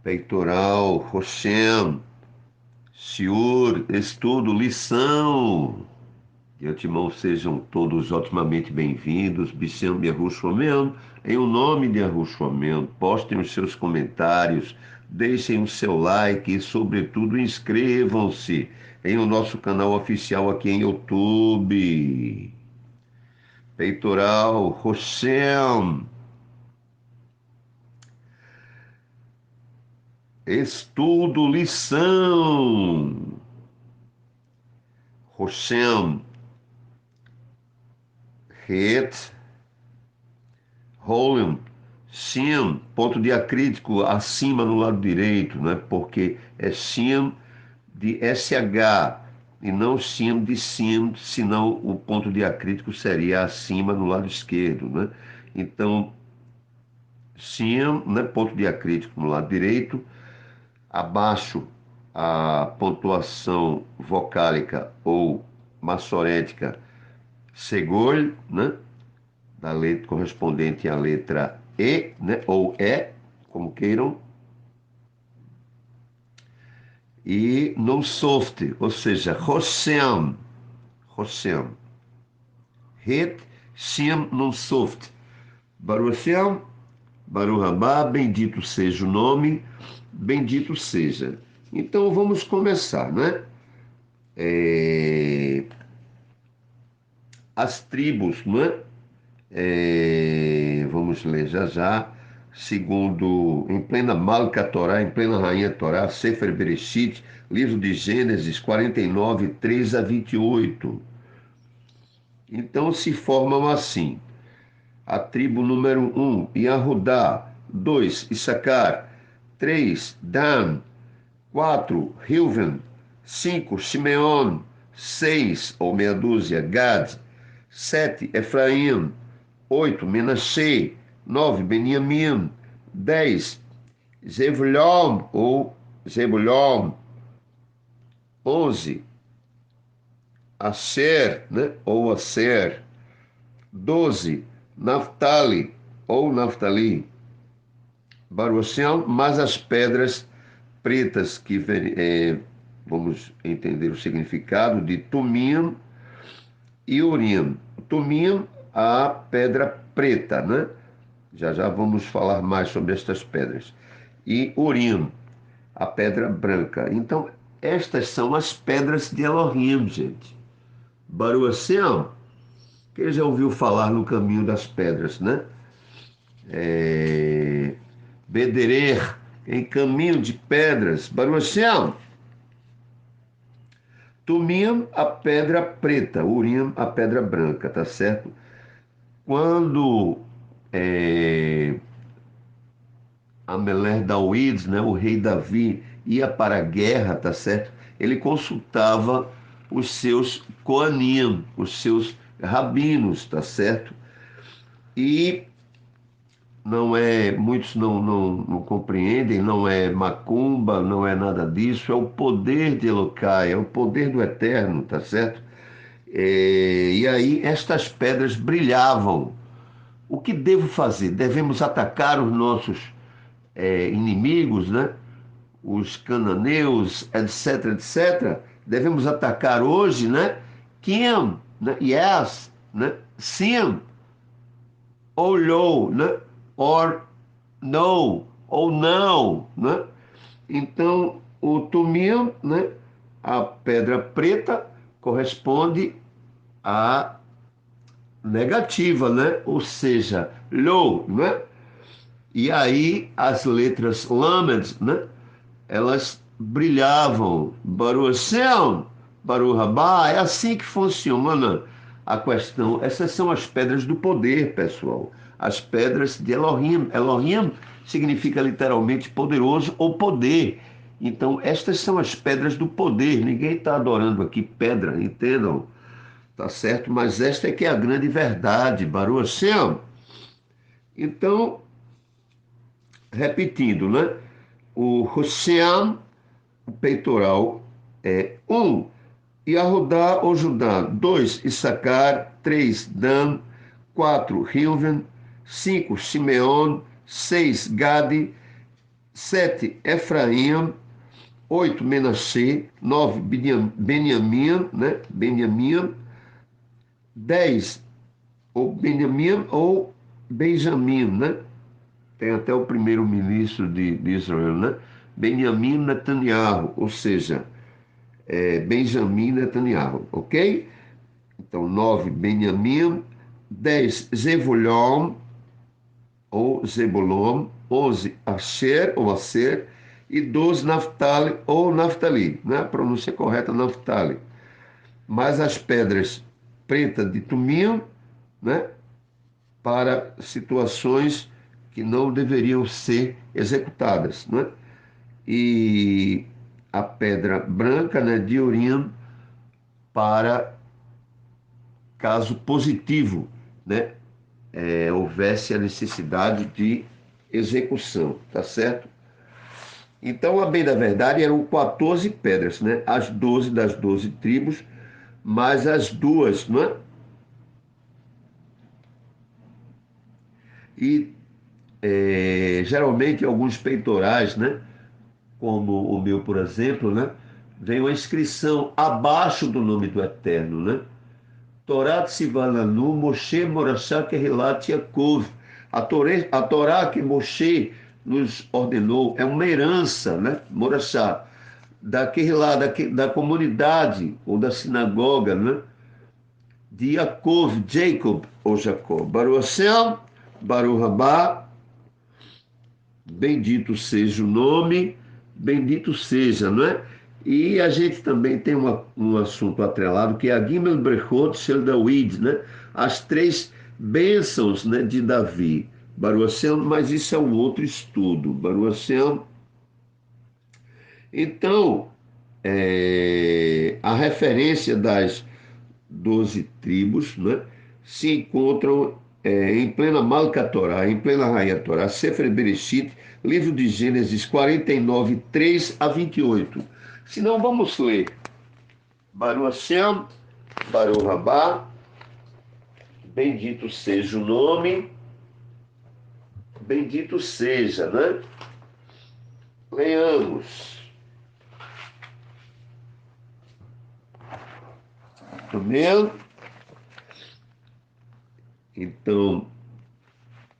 Peitoral, Roshem, Shiur, estudo, lição. De antemão sejam todos otimamente bem-vindos. Bishem Yahushua, em o nome de Yahushua, postem os seus comentários, deixem o seu like e, sobretudo, inscrevam-se em o nosso canal oficial aqui em YouTube. Peitoral, Roshem, estudo, lição. Roshem, Het, Holem, Shem, ponto diacrítico acima no lado direito, né? Porque é Shem de SH e não Shem de Sim, senão o ponto diacrítico seria acima no lado esquerdo, né? Então, Shem, né? Ponto diacrítico no lado direito, abaixo a pontuação vocálica ou maçorética Segol, né? Da letra correspondente à letra E, né? Ou E, como queiram, e no soft, ou seja, Roshem, Roshem, Het, Shem, no soft, Baruch Hashem, Baruch Rabá, bendito seja o nome, bendito seja. Então vamos começar, né? As tribos, né? Vamos ler já já, segundo, em plena Malca Torá, em plena Rainha Torá, Sefer Bereshit, livro de Gênesis 49, 3 a 28. Então se formam assim: a tribo número 1, Yahudá; 2, Issacar; 3, Dan; 4, Reuven; 5, Simeon; 6, ou meia dúzia, Gad; 7, Efraim; 8, Menassê; 9, Beniamim; 10, Zebulon ou Zebulon; 11, Asher, né? Ou Asser; 12, Naftali ou Naftali; Baruch Hashem, mas as pedras pretas que vamos entender o significado de Tumim e Urim. Tumim, a pedra preta, né? Já já vamos falar mais sobre estas pedras. E Urim, a pedra branca. Então, estas são as pedras de Elohim, gente. Baruch Hashem, quem já ouviu falar no caminho das pedras, né? Bederer, em caminho de pedras. Baruch Hashem. Tumim, a pedra preta. Urim, a pedra branca, tá certo? Quando Ameler Dawid, né, o rei Davi, ia para a guerra, tá certo? Ele consultava os seus Koanim, os seus rabinos, tá certo? E muitos não compreendem, não é macumba, não é nada disso, é o poder de Elokai, é o poder do Eterno, tá certo? E aí estas pedras brilhavam. O que devo fazer? Devemos atacar os nossos inimigos, né? Os cananeus, etc, etc. Devemos atacar hoje, né? Quem, né? Yes, né? Sim, ou no, né? Or no, ou não, né? Então, o tumim, né? A pedra preta corresponde à negativa, né? Ou seja, lo, né? E aí as letras lamed, né? Elas brilhavam. Baruch Hashem, Baruch Rabá, é assim que funciona a questão. Essas são as pedras do poder, pessoal. As pedras de Elohim. Elohim significa literalmente poderoso ou poder. Então, estas são as pedras do poder. Ninguém está adorando aqui pedra, entendam? Tá certo? Mas esta é que é a grande verdade, Baruch Hashem. Então, repetindo, né? O Hosseam, o peitoral, é 1, Yahudá ou Judá; 2, Issacar; 3, Dan; 4, Reuven; 5, Simeon; 6, Gade; 7, Efraim. 8, Menassê. 9, Benjamim, né? Benjamim. 10, ou Benjamim ou Benjamim, né? Tem até o primeiro-ministro de Israel, né? Benjamim Netanyahu, ou seja, Benjamim Netanyahu, ok? Então, 9, Benjamim. 10, Zebulon ou Zebulon. 11, Asher ou Aser. E 12, Naftali ou Naftali, né? A pronúncia correta, Naftali. Mas as pedras pretas de Tumim, né? Para situações que não deveriam ser executadas, né? E a pedra branca, né, de Urim, para caso positivo, né, houvesse a necessidade de execução, tá certo? Então, a bem da verdade, eram 14 pedras, né? As 12 das 12 tribos, mais as duas, não é? E geralmente alguns peitorais, né? Como o meu, por exemplo, né? Vem uma inscrição abaixo do nome do Eterno, né? Torá Tsivalanu, Moshe Morachá Kehilat Yaakov. A Torá que Moshe nos ordenou é uma herança, né? Morachá, daquele lá, da comunidade ou da sinagoga, né? De Yaakov, Jacob ou Jacó. Baruch Hashem, Baruch Rabá, bendito seja o nome, bendito seja, não é? E a gente também tem um assunto atrelado que é a Gimel Brechot Shel David, né? As três bênçãos, né, de Davi. Baruch Hashem, mas isso é um outro estudo. Baruch Hashem. Então, a referência das 12 tribos, né, se encontram em plena Malca Torá, em plena Raia Torá, Sefer Bereshit, livro de Gênesis 49, 3 a 28. Se não, vamos ler. Baruch Hashem, Baruch Rabá, bendito seja o nome, bendito seja, né? Leamos. Entendeu? Então,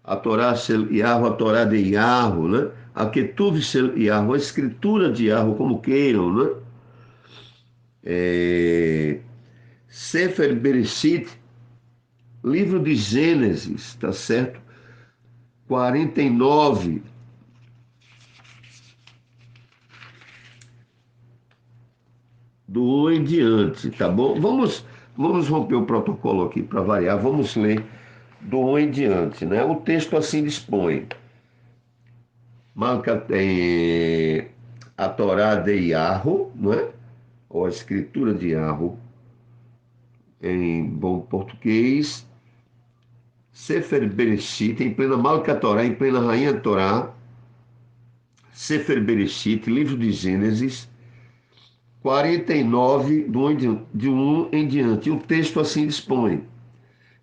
a Torá Shel Yahu, a Torá de Yahu, né? A Ketuv Shel Yahu, a escritura de Yahu, como queiram, né? Sefer Bereshit, livro de Gênesis, tá certo? 49, do 1 em diante, tá bom? Vamos romper o protocolo aqui para variar, vamos ler do 1 em diante, né? O texto assim dispõe. Marca tem a Torá de Yarro, não é? Ou a escritura de Yarro, em bom português. Sefer Bereshit, em plena Malca Torá, em plena Rainha Torá. Sefer Bereshit, livro de Gênesis, 49, de 1 em diante. E o texto assim dispõe.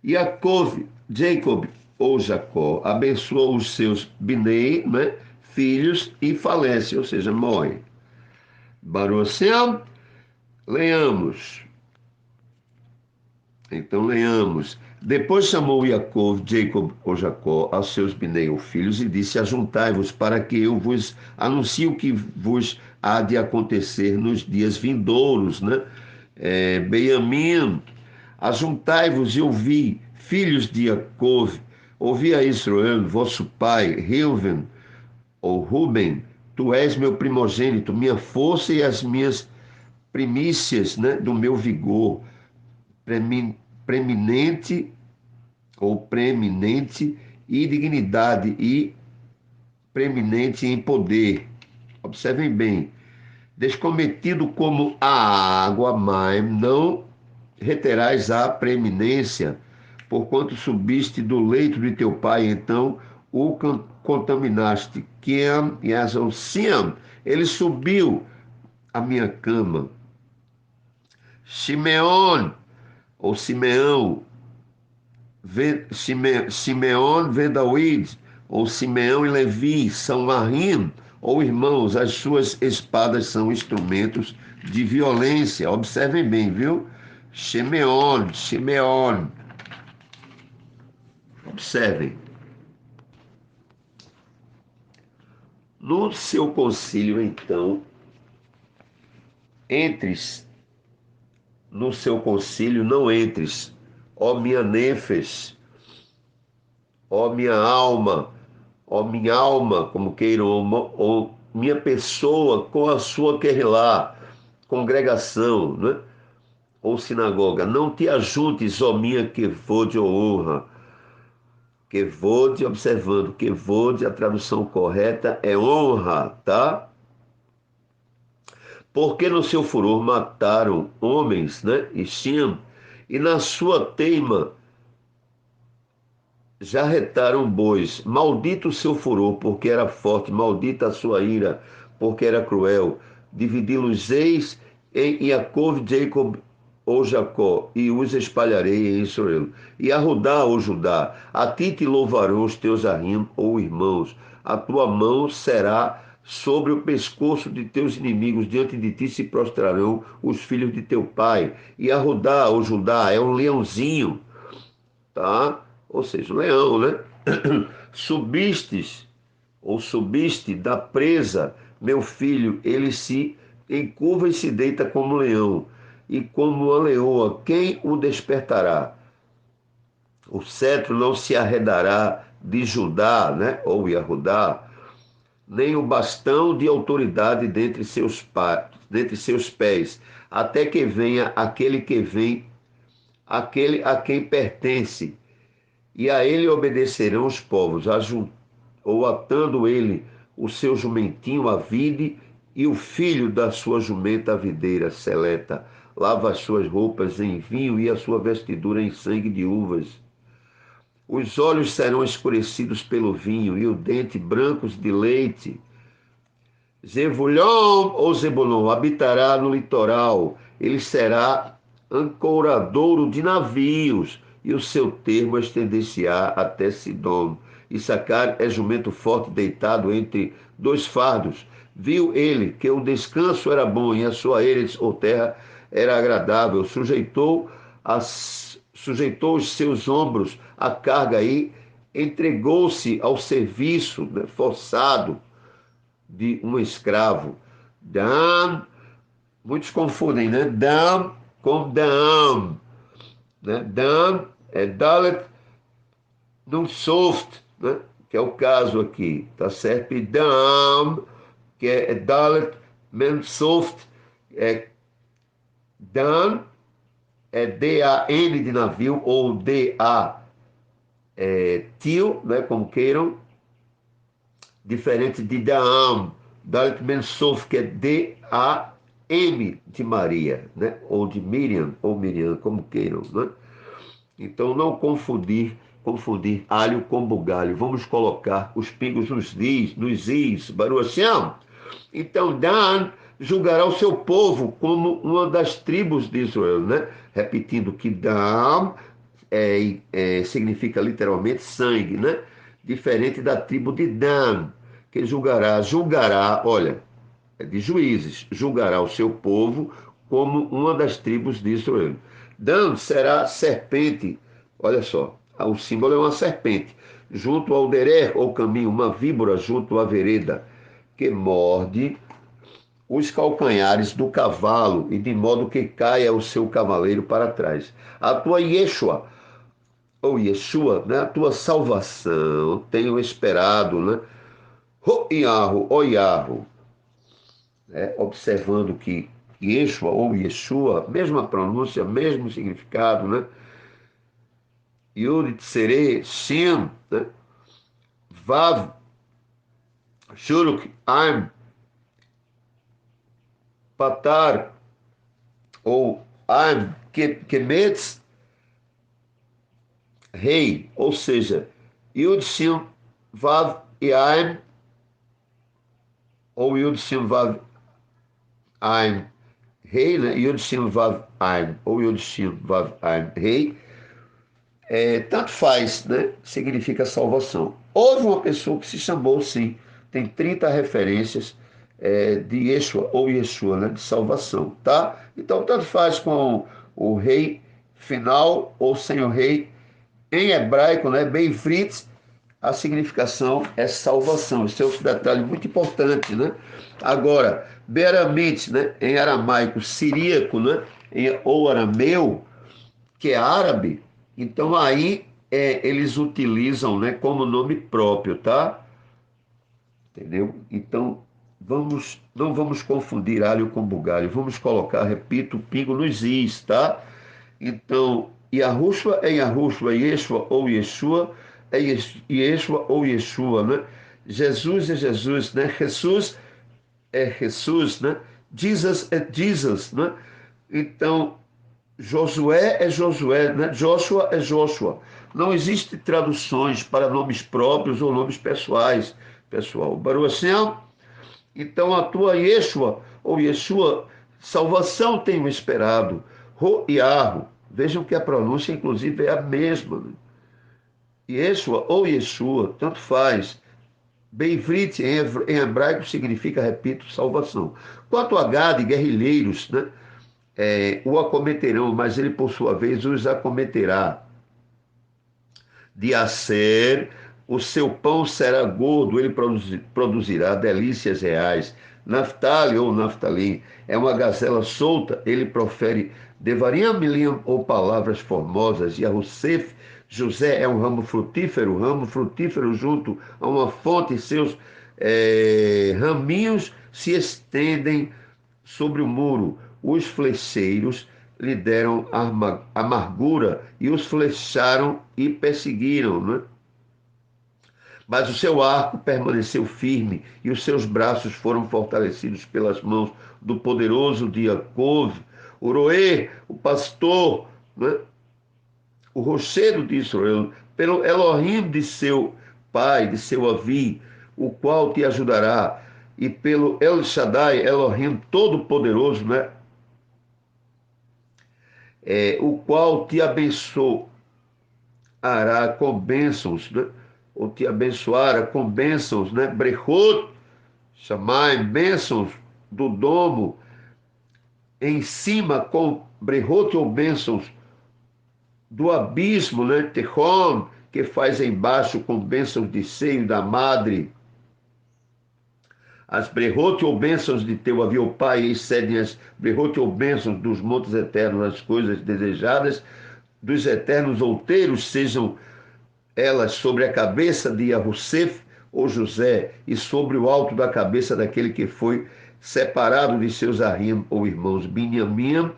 Yaakov, Jacob ou Jacó, abençoou os seus Binei, né, filhos, e falece, ou seja, morre. Baruch Hashem, leamos. Então leamos. Depois chamou Yaakov, Jacob ou Jacó, aos seus Binei, filhos, e disse: Ajuntai-vos para que eu vos anuncie o que vos há de acontecer nos dias vindouros, né? Benjamim, ajuntai-vos e ouvi, filhos de Yaakov, ouvi a Israel, vosso pai, Reuven ou Ruben, tu és meu primogênito, minha força e as minhas primícias, né, do meu vigor, preeminente ou preeminente e dignidade e preeminente em poder. Observem bem. Descometido como a água, mas não reterás a preeminência, porquanto subiste do leito de teu pai, então o contaminaste. Quem e Siam, ele subiu a minha cama. Simeon, ou Simeão, Simeon Vedawid, ou Simeão e Levi, são Marim, Ou irmãos, as suas espadas são instrumentos de violência. Observem bem, viu? Shimeon, Shimeon. Observem. No seu concílio, então, entres, no seu concílio não entres, ó minha nefes, ó minha alma, como queiram, ou minha pessoa com a sua querelá, congregação, né? Ou sinagoga, não te ajuntes, ó minha kevod ou honra. Kevod, observando, kevod, a tradução correta é honra, tá? Porque no seu furor mataram homens, né? E Shem, e na sua teima já retaram bois. Maldito o seu furor, porque era forte, maldita a sua ira, porque era cruel. Dividi-los-eis em Yaakov, Jacob ou Jacó, e os espalharei em Israel. E a Judá ou Judá, a ti te louvarão os teus arrim ou irmãos. A tua mão será sobre o pescoço de teus inimigos, diante de ti se prostrarão os filhos de teu pai. E a Judá ou Judá é um leãozinho, tá? Ou seja, o leão, né? Subistes, ou subiste da presa, meu filho, ele se encurva e se deita como leão, e como a leoa, quem o despertará? O cetro não se arredará de Judá, né? Ou Yahudá, nem o bastão de autoridade dentre seus pés, até que venha aquele que vem, aquele a quem pertence, e a ele obedecerão os povos, ou atando ele o seu jumentinho à vide, e o filho da sua jumenta à videira seleta, lava as suas roupas em vinho e a sua vestidura em sangue de uvas. Os olhos serão escurecidos pelo vinho, e o dente brancos de leite. Zebulon ou Zebulon habitará no litoral, ele será ancoradouro de navios, e o seu termo estender-se-á até Sidom. Issacar é jumento forte deitado entre dois fardos. Viu ele que o descanso era bom e a sua eres ou terra era agradável. Sujeitou os seus ombros à carga e entregou-se ao serviço, né, forçado de um escravo. Dam, muitos confundem, né? Dam com dam, né? Dam é Dalet num soft, né? Que é o caso aqui, tá certo? E dam, que é Dalet men soft, é dan, é D-A-N de navio, ou D-A, tio, né? Como queiram, diferente de Daam, Dalet men soft, que é D-A-M de Maria, né? Ou de Miriam, ou Miriam, como queiram, né? Então, não confundir alho com bugalho. Vamos colocar os pingos nos is, Baruch Hashem. Então, Dan julgará o seu povo como uma das tribos de Israel, né? Repetindo que Dan significa literalmente sangue, né? Diferente da tribo de Dan, que julgará, olha, é de juízes, julgará o seu povo como uma das tribos de Israel. Dan será serpente, olha só, o símbolo é uma serpente, junto ao derer, ou caminho, uma víbora junto à vereda, que morde os calcanhares do cavalo, e de modo que caia o seu cavaleiro para trás. A tua Yeshua, ou Yeshua, né, a tua salvação, tenho esperado, né? Ho-Yahu, Oyahu, observando que Yeshua ou Yeshua, mesma pronúncia, mesmo significado, né? Yud Tsere, Shem, né? Vav, Shuruk, Aim, Patar, ou Aim, Kemetz, Rei, ou seja, Yud Shem, Vav e Aim, ou Yud Shem, Vav, Aim, Rei, né? Yud Shem, Vav, Aim, ou Yud Shem, Vav, Aim, Rei, tanto faz, né? Significa salvação. Houve uma pessoa que se chamou, sim, tem 30 referências de Yeshua ou Yeshua, né, de salvação, tá? Então, tanto faz com o rei final ou sem o rei. Em hebraico, né, Beivrit, a significação é salvação. Esse é outro detalhe muito importante, né? Agora, Beramite, né, em aramaico, siríaco, né, ou arameu, que é árabe, então aí eles utilizam, né, como nome próprio, tá? Entendeu? Então, não vamos confundir alho com bugalho, vamos colocar, repito, pingo nos is, tá? Então, Yahushua é Yahushua, Yeshua ou Yeshua é Yeshua ou Yeshua, né? Jesus é Jesus, né? Jesus é Jesus, né? Jesus é Jesus, né? Então, Josué é Josué, né? Joshua é Joshua. Não existe traduções para nomes próprios ou nomes pessoais, pessoal. Baruch Hashem, então a tua Yeshua ou Yeshua, salvação tenho esperado. Ro e Arro. Vejam que a pronúncia, inclusive, é a mesma. Né? Yeshua ou Yeshua, tanto faz. Beivrit em hebraico significa, repito, salvação. Quanto a Gad, guerrilheiros, né? O acometerão, mas ele, por sua vez, os acometerá. De Asser, o seu pão será gordo, ele produzirá delícias reais. Naftali ou Naftali é uma gazela solta, ele profere Devarim Miliam ou palavras formosas. Yahussef, José é um ramo frutífero junto a uma fonte, seus raminhos se estendem sobre o muro. Os flecheiros lhe deram amargura e os flecharam e perseguiram, né? Mas o seu arco permaneceu firme e os seus braços foram fortalecidos pelas mãos do poderoso de Jacó. O Roê, o pastor, né? O rochedo de Israel, pelo Elohim de seu pai, de seu avi, o qual te ajudará, e pelo El Shaddai, Elohim Todo-Poderoso, né? O qual te abençoará com bênçãos, né? Ou te abençoará com bênçãos, né? Brechot, Shammai, bênçãos do domo, em cima com brechot ou bênçãos do abismo, né? Tehom, que faz embaixo com bênçãos de seio da madre. As brechot ou bênçãos de teu avio pai excedem as brechot ou bênçãos dos montes eternos, as coisas desejadas dos eternos outeiros, sejam elas sobre a cabeça de Yahussef ou José e sobre o alto da cabeça daquele que foi separado de seus arrim ou irmãos. Binyamin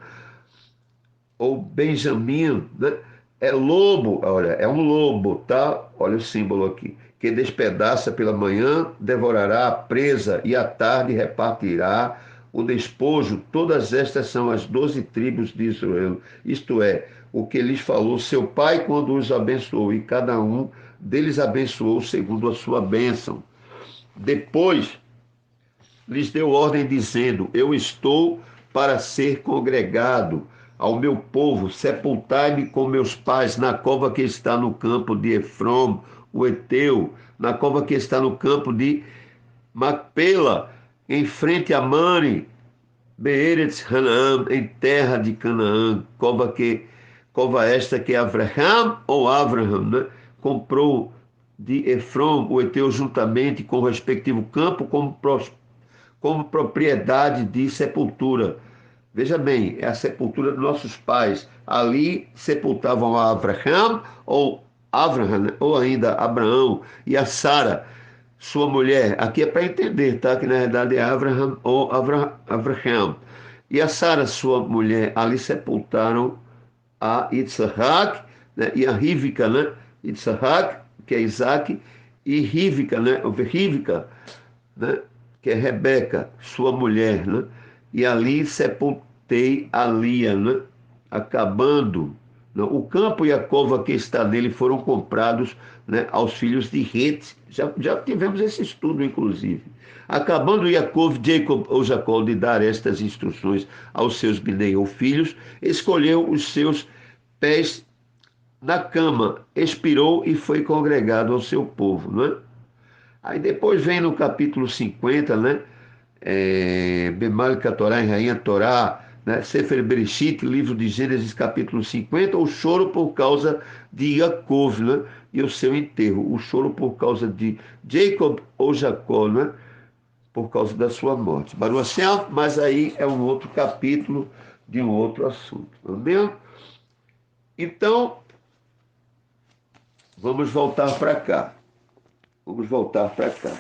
ou Benjamim, né? É lobo, olha, é um lobo, tá? Olha o símbolo aqui. Que despedaça pela manhã, devorará a presa e à tarde repartirá o despojo. Todas estas são as 12 tribos de Israel. Isto é, o que lhes falou seu pai quando os abençoou, e cada um deles abençoou segundo a sua bênção. Depois lhes deu ordem dizendo: Eu estou para ser congregado ao meu povo, sepultai-me com meus pais na cova que está no campo de Efrom, o Eteu, na cova que está no campo de Macpela, em frente a Mane, Beeretz Hanaã, em terra de Canaã, cova esta que Abraham ou Abraham, né, comprou de Efrom, o Eteu, juntamente com o respectivo campo, como propriedade de sepultura. Veja bem, é a sepultura dos nossos pais. Ali sepultavam a Abraham ou Abraham, né, ou ainda Abraão, e a Sara, sua mulher. Aqui é para entender, tá? Que na verdade é Abraham ou Abraham. E a Sara, sua mulher, ali sepultaram a Isaac, né? E a Rívika, né? Isaac, que é Isaac, e Rívika, né? Rívika, né? Que é Rebeca, sua mulher, né? E ali sepultei a Lia, né? Acabando. Né? O campo e a cova que está nele foram comprados, né, aos filhos de Het. Já tivemos esse estudo, inclusive. Acabando Jacob ou Jacó de dar estas instruções aos seus Binei ou filhos, escolheu os seus pés na cama, expirou e foi congregado ao seu povo. Não é? Aí depois vem no capítulo 50, né? Bemalka Torá em Rainha Torá, né? Sefer Bereshit, livro de Gênesis, capítulo 50, o choro por causa de Yaakov, né? E o seu enterro, o choro por causa de Jacob ou Jacó, né? Por causa da sua morte. Baruch Hashem, mas aí é um outro capítulo de um outro assunto, entendeu? Então, vamos voltar para cá. Vamos voltar para cá.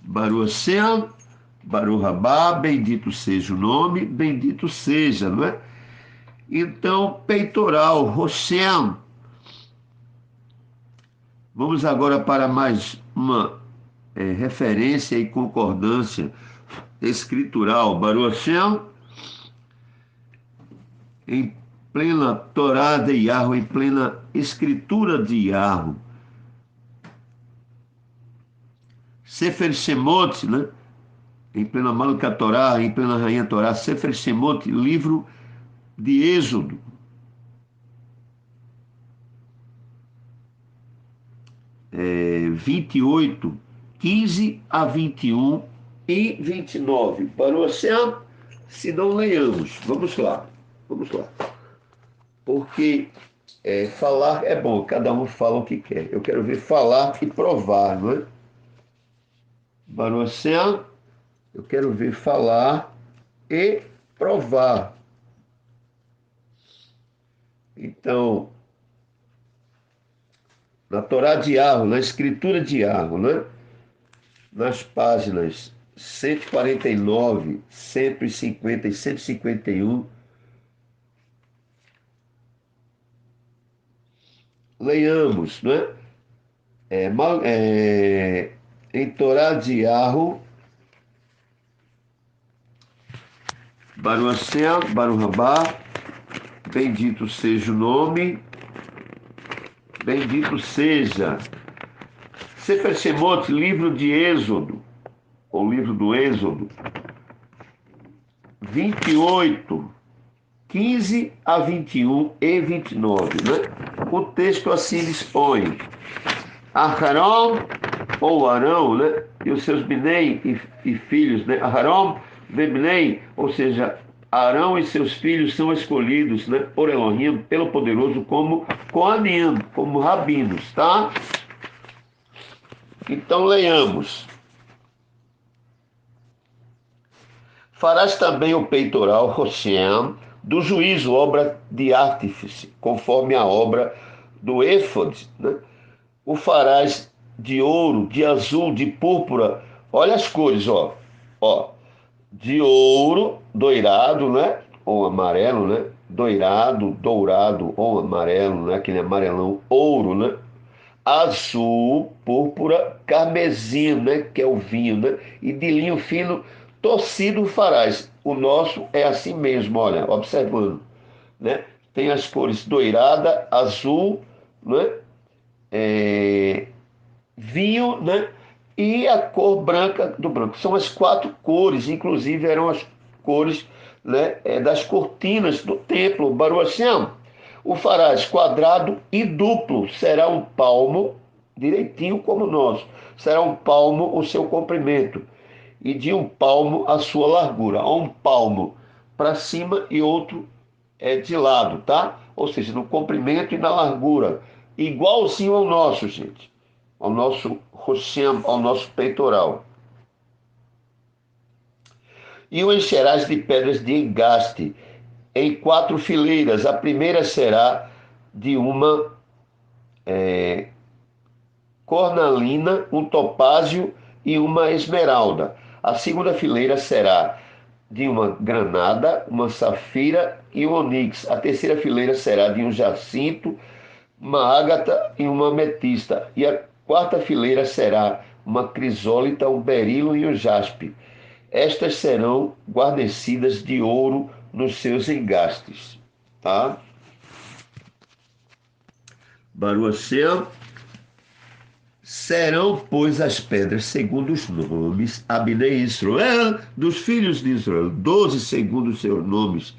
Baruch Hashem, Baruch Rabá, bendito seja o nome, bendito seja, não é? Então, peitoral, Roshem. Vamos agora para mais uma referência e concordância escritural. Baruch Hashem, em plena Torá de Yahweh, em plena escritura de Yahweh. Sefer Shemot, né? Em plena Malka Torá, em plena Rainha Torá, Sefer Shemot, livro de Êxodo. 28, 15 a 21 e 29. Baruch Hashem, se não leiamos. Vamos lá, vamos lá. Porque falar é bom, cada um fala o que quer. Eu quero ver falar e provar, não é? Baruch Hashem, eu quero ver falar e provar. Então, na Torá de Yahweh, na escritura de Yahweh, né? Nas páginas 149, 150 e 151, leiamos, né? Em Torá de Yahweh, Baruch Hashem, Baruch Rabá, bendito seja o nome, bendito seja. Sefer Shemot, livro de Êxodo, ou livro do Êxodo, 28, 15 a 21 e 29, né? O texto assim dispõe: Aharon, ou Arão, né? E os seus Binei e filhos, né? Aharon, Bebnei, ou seja, Arão e seus filhos são escolhidos, né? Por Elohim, pelo poderoso, como Kohanim, como rabinos, tá? Então leiamos. Farás também o peitoral Roshem, do juízo, obra de artífice, conforme a obra do éfode, né? O farás de ouro, de azul, de púrpura. Olha as cores, ó. De ouro, doirado, né? Ou amarelo, né? Doirado, dourado ou amarelo, né? Aquele amarelão, ouro, né? Azul, púrpura, carmesim, né? Que é o vinho, né? E de linho fino, torcido farás. O nosso é assim mesmo, olha, observando, né? Tem as cores doirada, azul, né? Vinho, né? E a cor branca do branco. São as 4 cores, inclusive eram as cores, né, das cortinas do templo. Baruch Hashem, o farás quadrado e duplo, será um palmo, direitinho como o nosso, será um palmo o seu comprimento, e de um palmo a sua largura. Um palmo para cima e outro de lado, tá? Ou seja, no comprimento e na largura. Igualzinho ao nosso, gente. Ao nosso Roshem, ao nosso peitoral. E o encherás de pedras de engaste, em 4 fileiras. A primeira será de uma cornalina, um topázio e uma esmeralda. A segunda fileira será de uma granada, uma safira e um onix. A terceira fileira será de um jacinto, uma ágata e uma ametista. E a quarta fileira será uma crisólita, um berilo e um jaspe. Estas serão guarnecidas de ouro nos seus engastes. Tá? Baruch Hashem. Serão, pois, as pedras segundo os nomes, Abnei Israel, dos filhos de Israel, 12 segundo os seus nomes,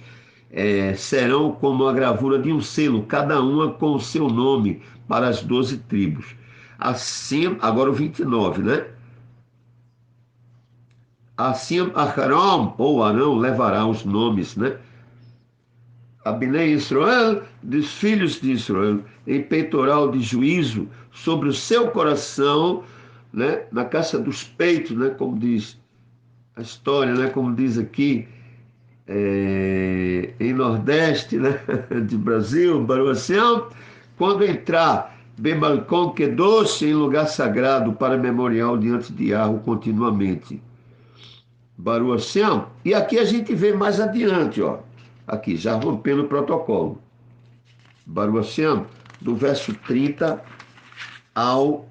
serão como a gravura de um selo, cada uma com o seu nome, para as 12 tribos. Assim, agora o 29, né? Assim Aharon, ou Arão, levará os nomes, né? Abnei Israel, dos filhos de Israel, em peitoral de juízo sobre o seu coração, né? Na caixa dos peitos, né? Como diz a história, né? Como diz aqui, em Nordeste, né? De Brasil, Baruacião, quando entrar Bemalcom Kedosh em lugar sagrado para memorial diante de Yahweh continuamente. Baruacião. E aqui a gente vê mais adiante, ó. Aqui, já rompendo o protocolo. Baruacião, do verso 30 ao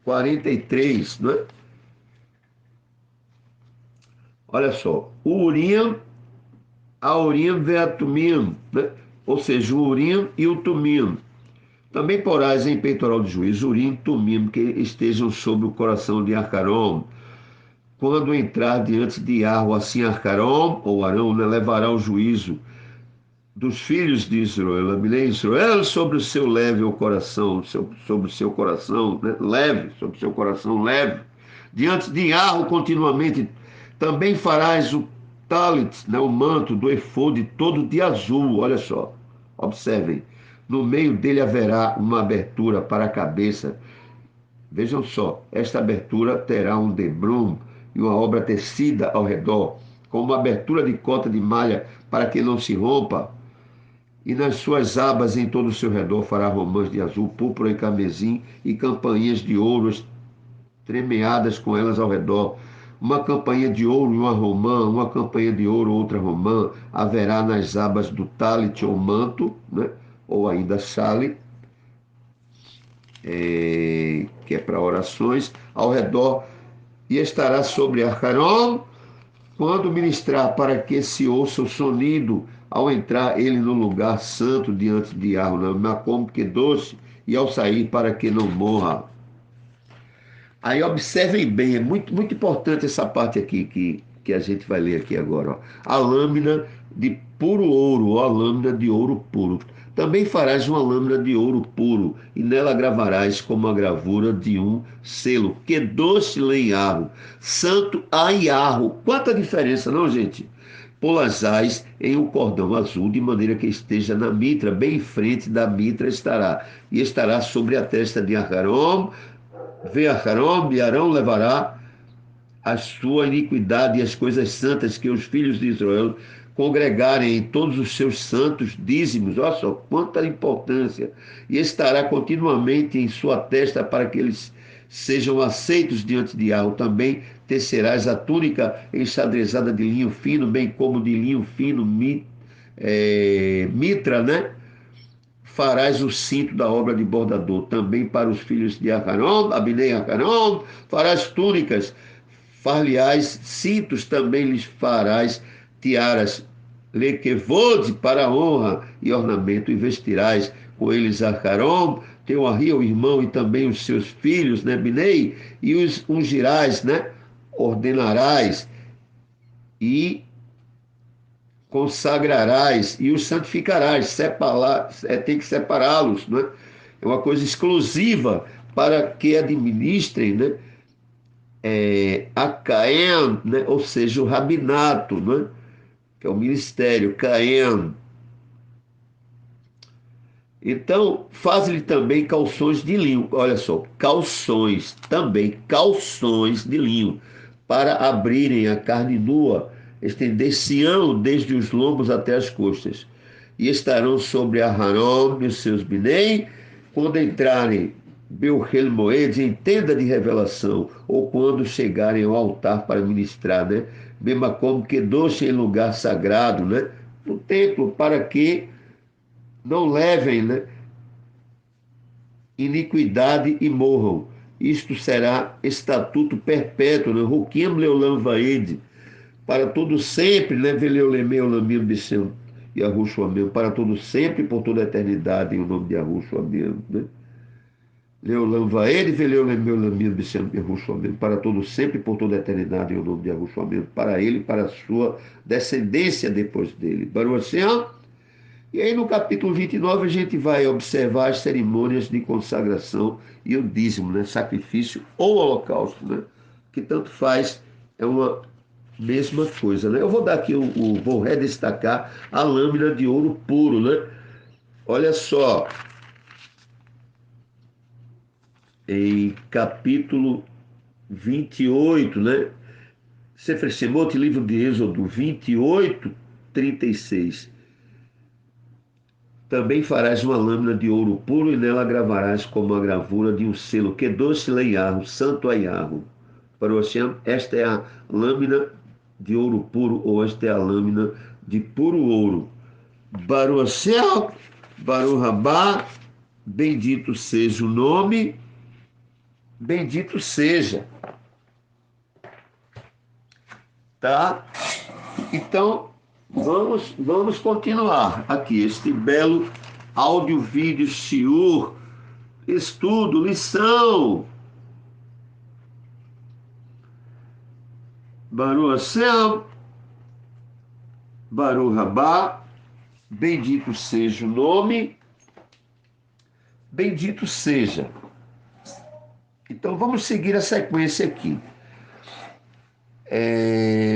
43, né? Olha só, o Urim, a Urim ve a Tumim, né? Ou seja, o Urim e o Tumim. Também porás em peitoral de juízo, Urim e Tumim, que estejam sobre o coração de Arcarom. Quando entrar diante de Arro, assim Arcarom, ou Arão, né, levará o juízo dos filhos de Israel, Abnei Israel, sobre o seu leve o coração, sobre o seu coração, né, leve, sobre o seu coração leve, diante de Arro continuamente. Também farás o talit, né, o manto do efode todo de azul, olha só, observem, no meio dele haverá uma abertura para a cabeça. Vejam só, esta abertura terá um debrum e uma obra tecida ao redor, com uma abertura de cota de malha para que não se rompa, e nas suas abas em todo o seu redor fará romãs de azul, púrpura e carmesim, e campainhas de ouro tremeadas com elas ao redor. Uma campainha de ouro e uma romã, uma campainha de ouro, outra romã, haverá nas abas do talit ou manto, né? Ou ainda chale, que é para orações, ao redor, e estará sobre Arcaron, quando ministrar, para que se ouça o sonido ao entrar ele no lugar santo diante de Yahweh, Macom que doce, e ao sair, para que não morra. Aí observem bem, é muito, muito importante essa parte aqui que a gente vai ler aqui agora. Ó. A lâmina de puro ouro, ó, a lâmina de ouro puro. Também farás uma lâmina de ouro puro, e nela gravarás como a gravura de um selo, que doce lenharro, santo a Iarro. Quanta diferença, não, gente? Polazais em um cordão azul, de maneira que esteja na mitra, bem em frente da mitra estará, e estará sobre a testa de Aharon. Vê Aharon, e Arão levará a sua iniquidade e as coisas santas que os filhos de Israel congregarem em todos os seus santos dízimos. Olha só quanta importância. E estará continuamente em sua testa para que eles sejam aceitos diante de Yahweh. Também tecerás a túnica enxadrezada de linho fino, bem como de linho fino, mitra, né? Farás o cinto da obra de bordador, também para os filhos de Aharon, Abnei Aharon, farás túnicas, far-lhe-ás cintos, também lhes farás tiaras, lequevode para a honra e ornamento, e vestirás com eles Aharon, teu o irmão, e também os seus filhos, né, Abnei, e os ungirás, né, ordenarás, e consagrarás e os santificarás, tem que separá-los, né? É uma coisa exclusiva para que administrem, né? A Caen, né? Ou seja, o rabinato, né? Que é o ministério, Caen. Então, faz-lhe também calções de linho, olha só, calções de linho, para abrirem a carne nua, estender-se-ão desde os lombos até as costas, e estarão sobre Aharon e os seus binei, quando entrarem Beuhel Moed em tenda de revelação, ou quando chegarem ao altar para ministrar, né? Mesma como que doce em lugar sagrado, né? No templo, para que não levem, né, iniquidade e morram. Isto será estatuto perpétuo, né? Ruquim Leolam Vaed, para todo sempre, né? Veleulemeu Lamim Biceu e Arruxuameu, para todo sempre, por toda a eternidade, em o nome de Arruxuameu, né? Leolam Vaed, Veleulemeu Lamim Biceu e Arruxuameu, para todo sempre, por toda a eternidade, em o nome de Arruxuameu, para ele e para a sua descendência depois dele. Baruch Hashem, E aí no capítulo 29 a gente vai observar as cerimônias de consagração e o dízimo, né? Sacrifício ou holocausto, né? Que tanto faz, é uma mesma coisa, né? Eu vou dar aqui, vou redestacar a lâmina de ouro puro, né? Olha só, em capítulo 28, né? Sefer Shemot, livro de Êxodo 28, 36. Também farás uma lâmina de ouro puro e nela gravarás como a gravura de um selo, que doce leiarro, santo a Yarro. Para o Hashem, esta é a lâmina de ouro puro, ou esta é a lâmina de puro ouro. Baru Hashem, Baru Rabá, bendito seja o nome, bendito seja. Tá? Então, vamos continuar aqui este belo áudio, vídeo, shiur, estudo, lição. Baru Hashem, Baru Rabá, bendito seja o nome, bendito seja. Então, vamos seguir a sequência aqui.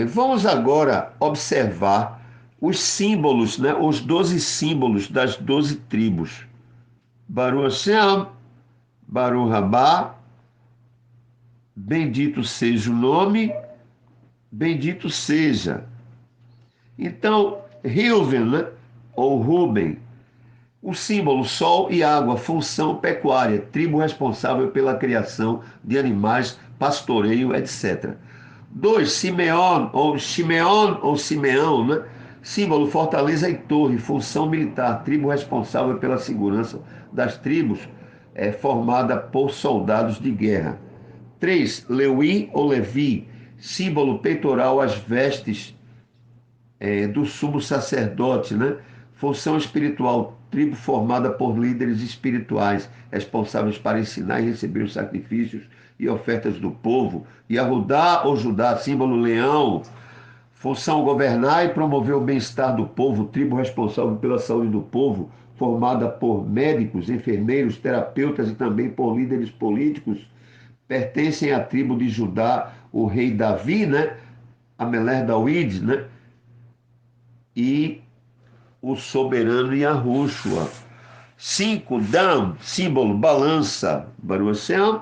Vamos agora observar os símbolos, né? Os 12 símbolos das 12 tribos. Baru Hashem, Baru Rabá, bendito seja o nome, bendito seja. Então, Reuven, né? Ou Ruben, o símbolo sol e água, função pecuária, tribo responsável pela criação de animais, pastoreio, etc. 2. Simeon ou Simeão, né? Símbolo fortaleza e torre, função militar, tribo responsável pela segurança das tribos, formada por soldados de guerra. 3. Lewi ou Levi, símbolo peitoral, as vestes do sumo sacerdote, né? Função espiritual, tribo formada por líderes espirituais, responsáveis para ensinar e receber os sacrifícios e ofertas do povo. E Yahudá ou Judá, símbolo leão, função governar e promover o bem-estar do povo, tribo responsável pela saúde do povo, formada por médicos, enfermeiros, terapeutas e também por líderes políticos. Pertencem à tribo de Judá o rei Davi, né? Ameler Dawid, né? E o soberano Yahushua. 5. Dam, símbolo, balança, Baru Hashem,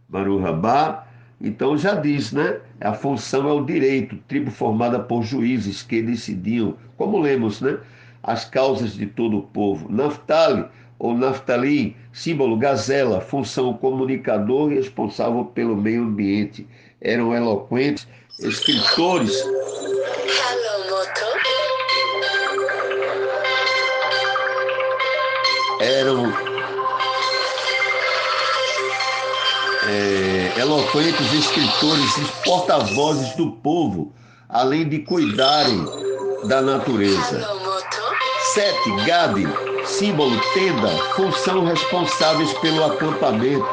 Baru Rabá. Então já diz, né? A função é o direito, tribo formada por juízes que decidiam, como lemos, né? As causas de todo o povo. Naftali, ou Naftali, símbolo, gazela, função, comunicador responsável pelo meio ambiente. Eram eloquentes, escritores. Eram eloquentes escritores e porta-vozes do povo, além de cuidarem da natureza. 7. Gade, símbolo, tenda, função, responsáveis pelo acampamento,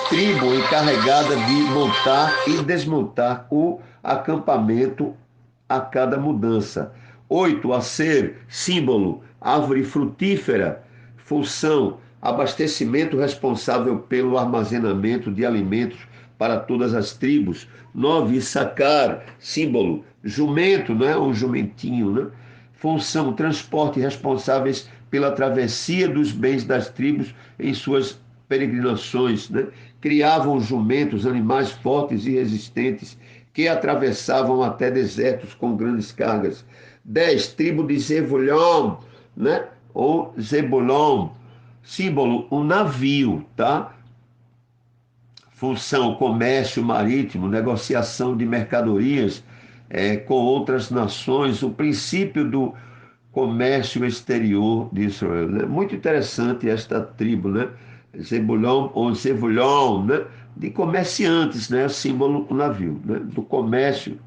tribo encarregada de montar e desmontar o acampamento a cada mudança. 8. Acer, símbolo, árvore frutífera, função, abastecimento responsável pelo armazenamento de alimentos para todas as tribos. 9. Issacar, símbolo, jumento, né? Um jumentinho, né? Função, transporte, responsáveis pela travessia dos bens das tribos em suas peregrinações, né? Criavam jumentos, animais fortes e resistentes, que atravessavam até desertos com grandes cargas. 10. Tribo de Zebulon, né? Ou Zebulon, símbolo, um navio, tá? Função, comércio marítimo, negociação de mercadorias com outras nações, o princípio do comércio exterior de Israel, né? Muito interessante esta tribo, né? Zebulon ou Zebulon, né? De comerciantes, né? Símbolo do navio, né? Do comércio,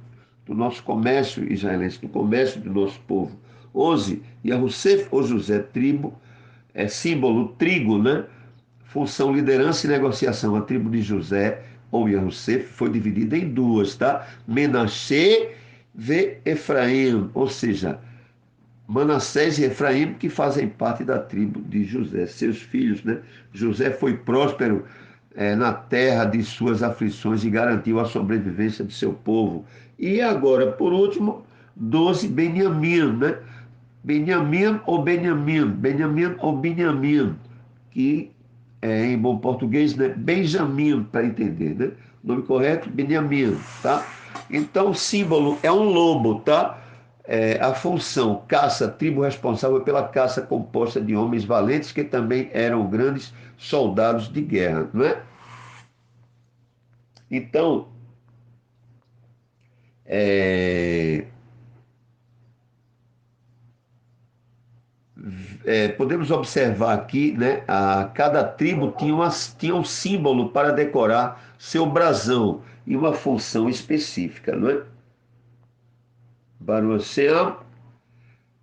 do nosso comércio israelense, do comércio do nosso povo. 11. Yahusef ou José, tribo, símbolo, trigo, né? Função, liderança e negociação. A tribo de José ou Yahusef foi dividida em duas, tá? Menashe ve Efraim, ou seja, Manassés e Efraim, que fazem parte da tribo de José, seus filhos, né? José foi próspero na terra de suas aflições e garantiu a sobrevivência de seu povo. E agora, por último, 12, Benjamim, né? Benjamim ou Benjamim, que em bom português, né? Benjamim, para entender, né? O nome correto, Benjamim, tá? Então, o símbolo é um lobo, tá? A função caça, tribo responsável pela caça composta de homens valentes que também eram grandes soldados de guerra, não é? Então, é, podemos observar aqui, né, cada tribo tinha um símbolo para decorar seu brasão e uma função específica, não é? Baruch,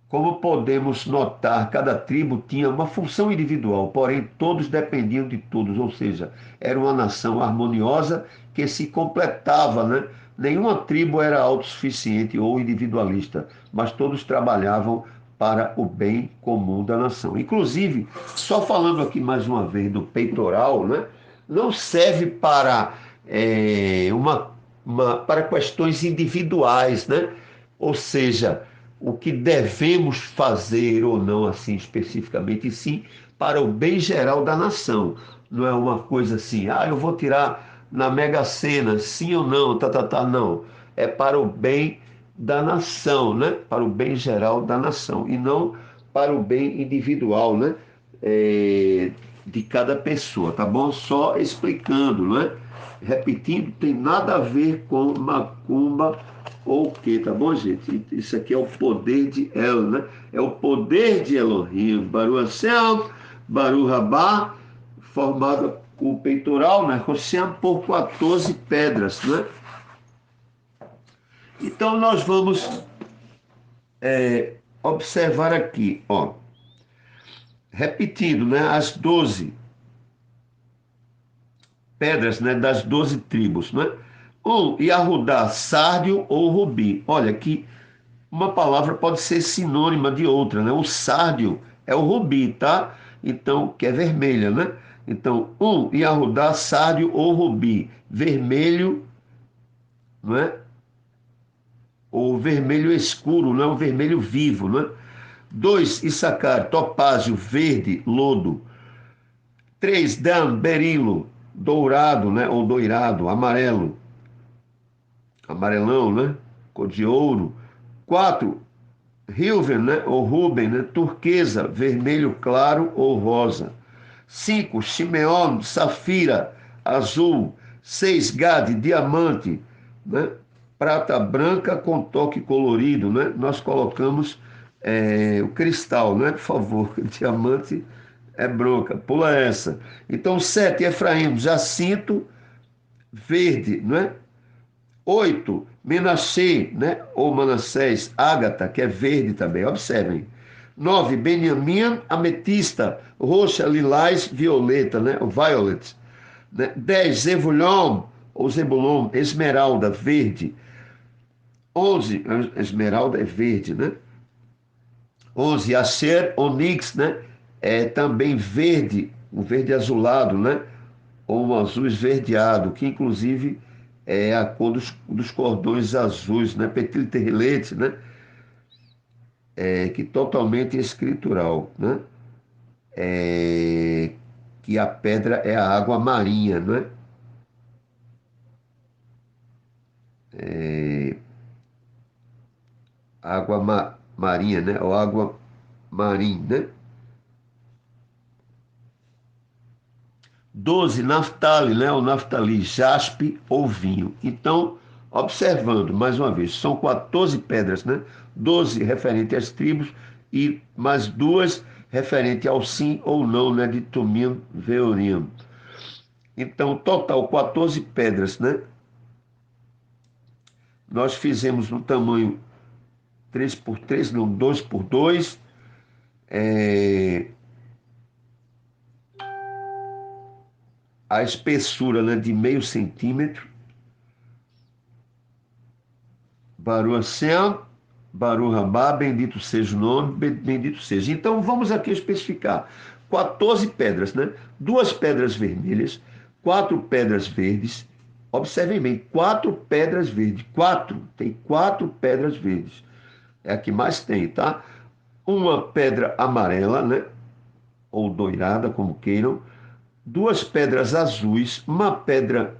como podemos notar, cada tribo tinha uma função individual, porém todos dependiam de todos, ou seja, era uma nação harmoniosa que se completava, né? Nenhuma tribo era autossuficiente ou individualista, mas todos trabalhavam para o bem comum da nação. Inclusive, só falando aqui mais uma vez do peitoral, né? Não serve para para questões individuais, né? Ou seja, o que devemos fazer ou não, assim especificamente, e sim para o bem geral da nação. Não é uma coisa assim, eu vou tirar na Mega Sena, sim ou não, não. É para o bem da nação, né? Para o bem geral da nação, e não para o bem individual, né? É, de cada pessoa, tá bom? Só explicando, não é? Repetindo, tem nada a ver com macumba ou o quê, tá bom, gente? Isso aqui é o poder de El, né? É o poder de Elohim. Baruch Hashem, Baruch Rabá, formado o peitoral, né? Hashem por 14 pedras, né? Então nós vamos observar aqui, ó, repetindo, né? As 12 pedras, né? Das 12 tribos, né? Yahudá, sárdio ou rubi. Olha que uma palavra pode ser sinônima de outra, né? O sárdio é o rubi, tá? Então, que é vermelha, né? Então, Yahudá, sárdio ou rubi, vermelho, não é? Ou vermelho escuro, não é o vermelho vivo, né? 2, Issacar, topázio, verde, lodo. 3, Dan, berilo, dourado, né? Ou doirado, amarelo, amarelão, né? Cor de ouro. 4, Hilven, né? Ou Ruben, né? Turquesa, vermelho claro ou rosa. 5, Shimeon, safira, azul. 6, Gade, diamante, né? Prata branca com toque colorido, né? Nós colocamos o cristal, né? Por favor, diamante é branca, pula essa. Então, 7, Efraim, jacinto, verde, não é? 8, Menassê, né? Ou Manassés, ágata, que é verde também, observem. 9, Benjamim, ametista, roxa, lilás, violeta, né? O violet. Né? 10, Zebulon, ou Zebulon, esmeralda, verde. 11, esmeralda é verde, né? 11, Asher, onix, né? É também verde, um verde azulado, né? Ou um azul esverdeado, que inclusive é a cor dos cordões azuis, né? Petit né? Que totalmente escritural, né? É, que a pedra é a água marinha, né? Marinha, né? Ou água marinha, né? 12, Naftali, né? O Naftali, jaspe ou vinho. Então, observando, mais uma vez, são 14 pedras, né? 12 referente às tribos e mais duas referente ao sim ou não, né? De Tumim, Veorim. Então, total, 14 pedras, né? Nós fizemos no tamanho 3 por 3, não, 2 por 2. A espessura, né, de meio centímetro. Baruch Hashem. Baruch Rabá, bendito seja o nome, bendito seja. Então vamos aqui especificar. 14 pedras, né? Duas pedras vermelhas, quatro pedras verdes. Observem bem, quatro pedras verdes. Quatro, tem quatro pedras verdes. É a que mais tem, tá? Uma pedra amarela, né? Ou doirada, como queiram. Duas pedras azuis, uma pedra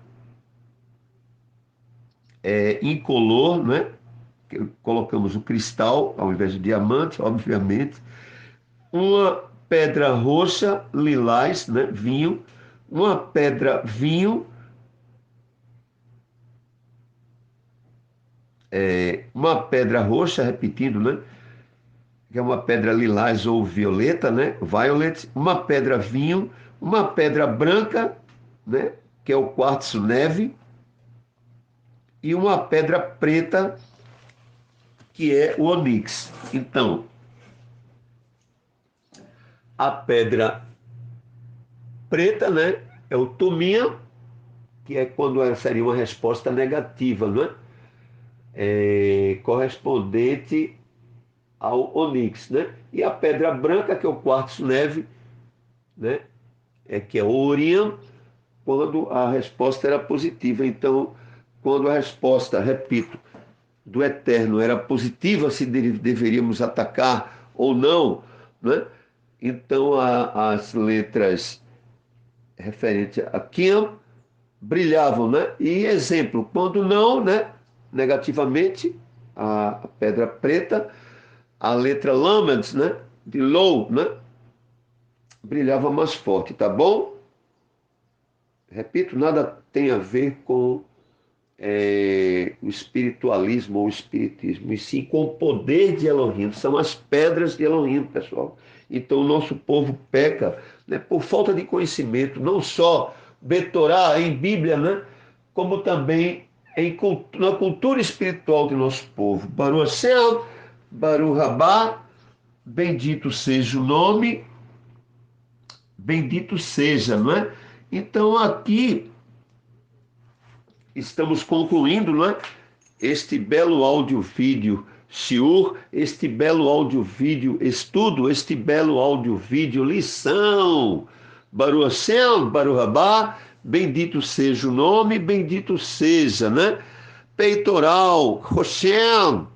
incolor, né? Colocamos o cristal ao invés de diamante, obviamente. Uma pedra roxa, lilás, né? Vinho. Uma pedra vinho, uma pedra roxa, repetindo, né? Que é uma pedra lilás ou violeta, né? Violet. Uma pedra vinho, uma pedra branca, né? Que é o quartzo neve. E uma pedra preta, que é o onix. Então, a pedra preta, né? É o tomia, que é quando seria uma resposta negativa, não é? Correspondente ao onix, né? E a pedra branca, que é o quartzo neve, né? Que é o Orion, quando a resposta era positiva. Então, quando a resposta, repito, do eterno era positiva, se deveríamos atacar ou não, né? Então, as letras referentes a Kim brilhavam, né? E exemplo, quando não, né? Negativamente, a pedra preta, a letra Lamed, né? De low, né? Brilhava mais forte, tá bom? Repito, nada tem a ver com o espiritualismo ou o espiritismo, e sim com o poder de Elohim. São as pedras de Elohim, pessoal. Então, o nosso povo peca, né, por falta de conhecimento, não só Betorá em Bíblia, né, como também na cultura espiritual do nosso povo. Baruch Hashem, Baruch Rabá, bendito seja o nome, bendito seja, não é? Então, aqui estamos concluindo, não é? Este belo áudio-vídeo shiur, este belo áudio-vídeo estudo, este belo áudio-vídeo lição. Baruch Hashem, Baruch Rabá, bendito seja o nome, bendito seja, né? Peitoral, Hashem.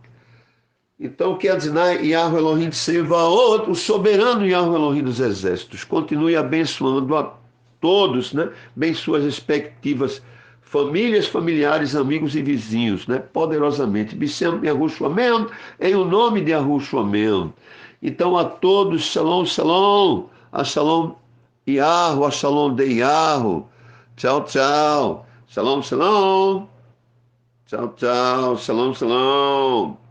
Então, que Adonai Yahweh Elohim Tsevaot, o soberano Yahweh Elohim dos exércitos, continue abençoando a todos, né? Bem suas respectivas famílias, familiares, amigos e vizinhos, né? Poderosamente. Bissem Yahushua Amém, em o nome de Yahushua Amém. Então, a todos, shalom, shalom, a shalom Yahweh, a shalom de Yahweh. Tchau, tchau. Shalom, shalom. Tchau, tchau. Shalom, shalom.